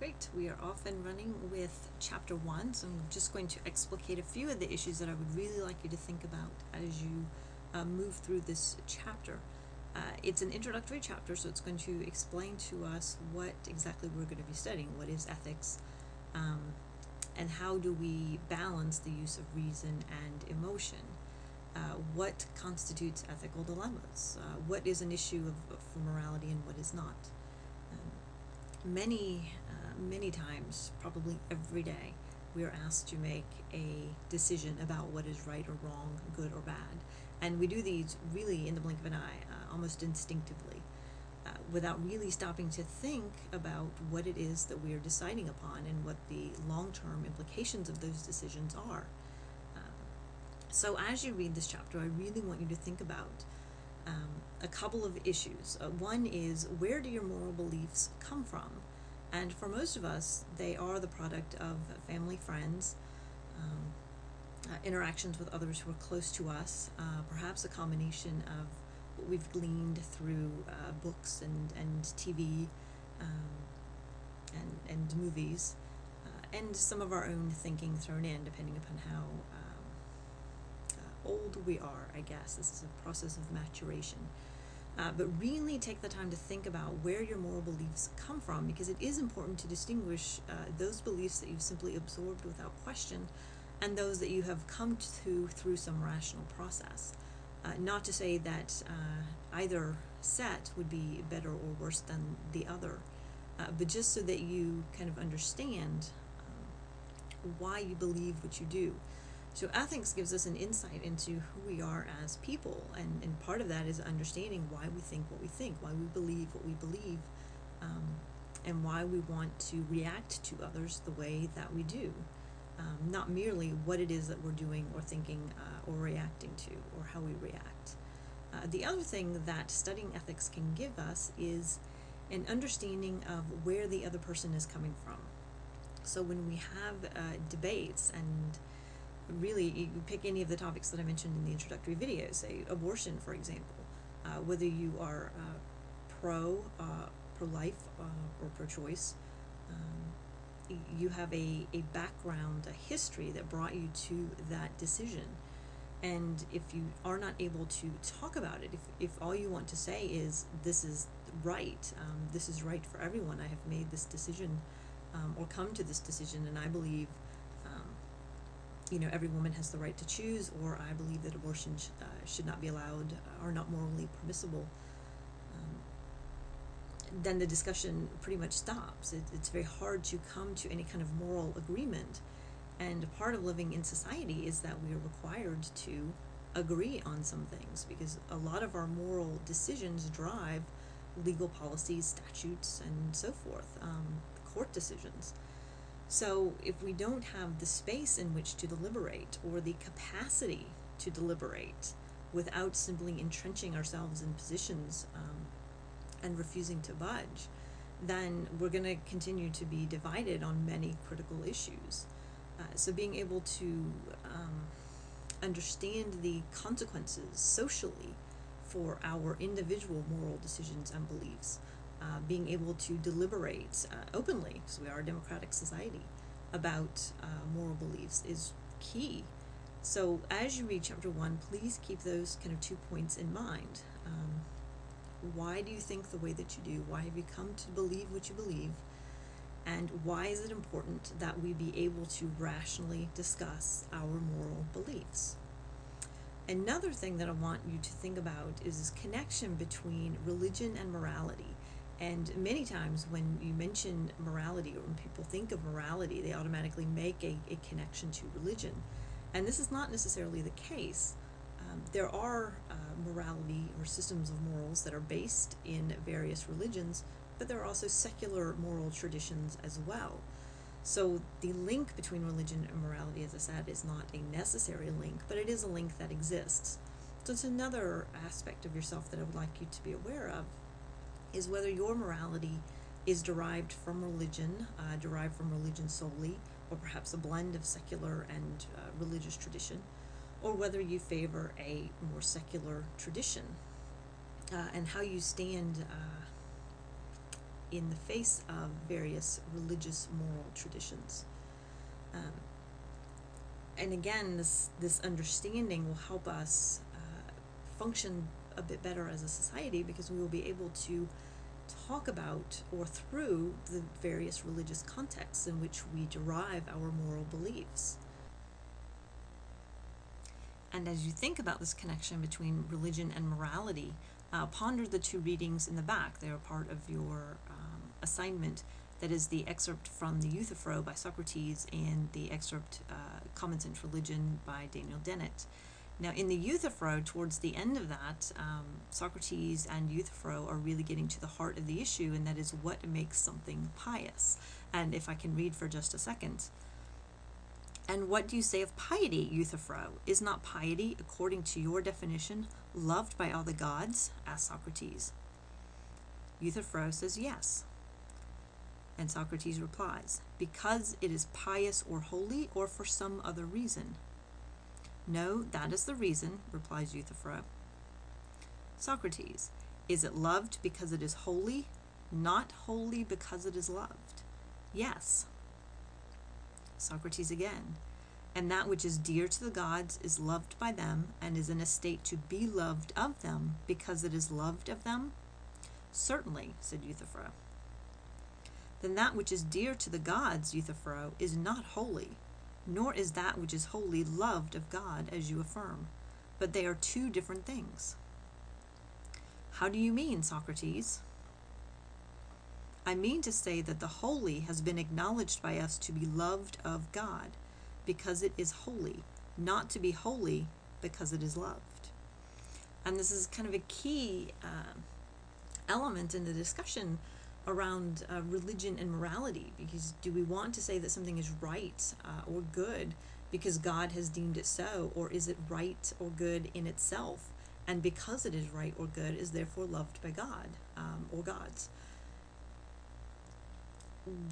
Great, we are off and running with chapter 1, so I'm just going to explicate a few of the issues that I would really like you to think about as you move through this chapter. It's an introductory chapter, so it's going to explain to us what exactly we're going to be studying, what is ethics, and how do we balance the use of reason and emotion. What constitutes ethical dilemmas? What is an issue for morality and what is not? Many times, probably every day, we are asked to make a decision about what is right or wrong, good or bad. And we do these really in the blink of an eye, almost instinctively, without really stopping to think about what it is that we are deciding upon and what the long-term implications of those decisions are. So as you read this chapter, I really want you to think about a couple of issues. One is, where do your moral beliefs come from? And for most of us, they are the product of family, friends, interactions with others who are close to us, perhaps a combination of what we've gleaned through books and TV and movies, and some of our own thinking thrown in, depending upon how old we are, I guess. This is a process of maturation. But really take the time to think about where your moral beliefs come from, because it is important to distinguish those beliefs that you've simply absorbed without question and those that you have come to through some rational process. Not to say that either set would be better or worse than the other, but just so that you kind of understand why you believe what you do. So ethics gives us an insight into who we are as people, and part of that is understanding why we think what we think, why we believe what we believe, and why we want to react to others the way that we do. Not merely what it is that we're doing or thinking or reacting to, or how we react. The other thing that studying ethics can give us is an understanding of where the other person is coming from. So when we have debates, and really, you pick any of the topics that I mentioned in the introductory video, say abortion, for example, whether you are pro-life or pro-choice, you have a background, a history that brought you to that decision. And if you are not able to talk about it, if all you want to say is, this is right for everyone, I have made this decision or come to this decision, and I believe every woman has the right to choose, or I believe that abortion should not be allowed or not morally permissible, then the discussion pretty much stops. It's very hard to come to any kind of moral agreement, and part of living in society is that we are required to agree on some things, because a lot of our moral decisions drive legal policies, statutes, and so forth, court decisions. So if we don't have the space in which to deliberate, or the capacity to deliberate, without simply entrenching ourselves in positions and refusing to budge, then we're going to continue to be divided on many critical issues. So being able to understand the consequences socially for our individual moral decisions and beliefs, being able to deliberate openly, because we are a democratic society, about moral beliefs is key. So as you read chapter 1, please keep those kind of 2 points in mind. Why do you think the way that you do? Why have you come to believe what you believe? And why is it important that we be able to rationally discuss our moral beliefs? Another thing that I want you to think about is this connection between religion and morality. And many times when you mention morality, or when people think of morality, they automatically make a connection to religion. And this is not necessarily the case. There are morality or systems of morals that are based in various religions, but there are also secular moral traditions as well. So the link between religion and morality, as I said, is not a necessary link, but it is a link that exists. So it's another aspect of yourself that I would like you to be aware of, is whether your morality is derived from religion solely, or perhaps a blend of secular and religious tradition, or whether you favor a more secular tradition, and how you stand in the face of various religious moral traditions. And again, this understanding will help us function a bit better as a society, because we will be able to talk about or through the various religious contexts in which we derive our moral beliefs. And as you think about this connection between religion and morality, ponder the two readings in the back. They are part of your assignment. That is the excerpt from the Euthyphro by Socrates and the excerpt Common Sense Religion by Daniel Dennett. Now, in the Euthyphro, towards the end of that, Socrates and Euthyphro are really getting to the heart of the issue, and that is what makes something pious. And if I can read for just a second. And what do you say of piety, Euthyphro? Is not piety, according to your definition, loved by all the gods? Asked Socrates. Euthyphro says yes. And Socrates replies, because it is pious or holy, or for some other reason? No, that is the reason, replies Euthyphro. Socrates, is it loved because it is holy, not holy because it is loved? Yes. Socrates again, and that which is dear to the gods is loved by them, and is in a state to be loved of them because it is loved of them? Certainly, said Euthyphro. Then that which is dear to the gods, Euthyphro, is not holy, nor is that which is holy loved of God, as you affirm, but they are two different things. How do you mean, Socrates? I mean to say that the holy has been acknowledged by us to be loved of God, because it is holy, not to be holy because it is loved. And this is kind of a key element in the discussion around religion and morality, because do we want to say that something is right or good because God has deemed it so, or is it right or good in itself, and because it is right or good is therefore loved by God or gods?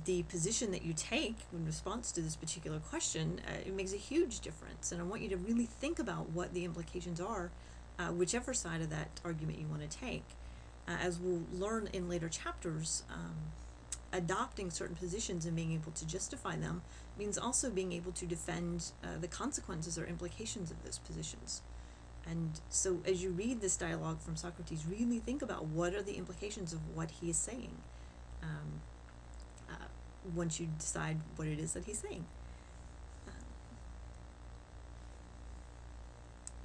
The position that you take in response to this particular question, it makes a huge difference, and I want you to really think about what the implications are, whichever side of that argument you want to take. As we'll learn in later chapters, adopting certain positions and being able to justify them means also being able to defend the consequences or implications of those positions. And so as you read this dialogue from Socrates, really think about what are the implications of what he is saying once you decide what it is that he's saying.